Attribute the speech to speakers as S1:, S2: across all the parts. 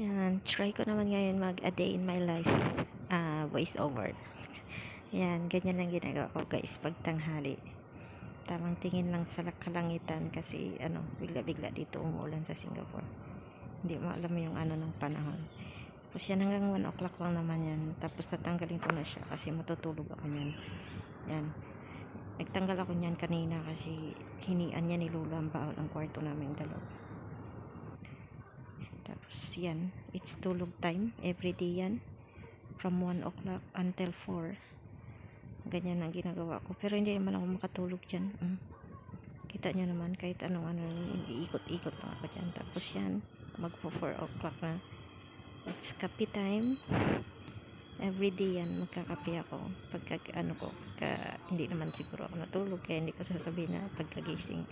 S1: Yan, try ko naman ngayon mag a day in my life voice over. Yan, ganyan lang ginagawa ko guys pag tanghali. Tamang tingin lang sa kalangitan kasi bigla-bigla dito umuulan sa Singapore. Hindi mo alam yung ng panahon. Tapos yan hanggang 1 o'clock lang naman yan. Tapos tatanggalin ko na siya kasi matutulog ako niyan. Yan. Nagtanggal ako niyan kanina kasi hinian niya ni Lula ang baon ang kwarto namin dalawa. Tapos yan, it's tulog time everyday yan from 1 o'clock until 4. Ganyan ang ginagawa ko, pero hindi naman ako makatulog dyan. Kita nyo naman kahit anong iikot-ikot lang ako dyan. Tapos yan, magpo 4 o'clock na, it's kape time everyday yan. Magkakape ako pagka hindi naman siguro ako natulog, kaya hindi ko sasabihin na pagkagising.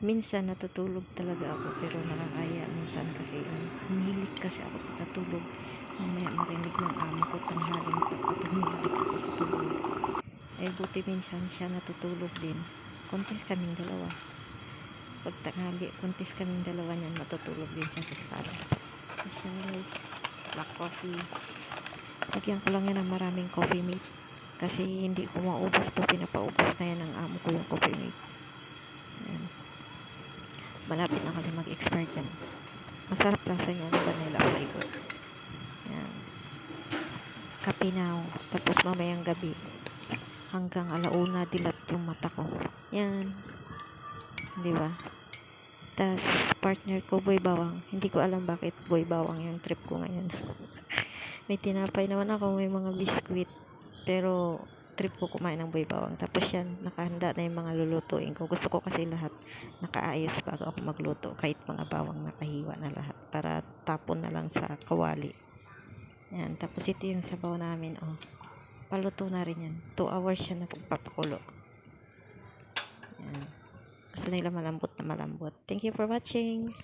S1: Minsan natutulog talaga ako pero nakakaya minsan kasi humilig kasi ako natulog. Mamaya marinig ng amo ko tanghaling humilig ako sa tulog. Buti minsan siya natutulog din. Kontis kaming dalawa. Pag tanghali, kontis kaming dalawa niyan, matutulog din siya sa sala. Siya black coffee. Lagyan ko lang yan ng maraming coffee mate. Kasi hindi ko maubos to, pinapaubos na yan ng amo ko yung coffee mate. Ayan. Malapit na kasi mag-expire dyan. Masarap lasa niya ng vanilla flavor. Yan. Kape now. Tapos mamayang gabi hanggang 1:00 dilat yung mata ko. Yan. Diba? Tas partner ko boy bawang. Hindi ko alam bakit boy bawang yung trip ko ngayon. May tinapay naman ako, may mga biskwit. Pero trip ko kumain ng boy bawang. Tapos yan, nakahanda na yung mga lulutuin ko. Gusto ko kasi lahat nakaayos bago ako magluto. Kahit mga bawang nakahiwa na lahat. Para tapon na lang sa kawali. Yan. Tapos ito yung sabaw namin. Paluto na rin yan. 2 hours siya na pagpapakulo. Yan. Gusto nila malambot na malambot. Thank you for watching.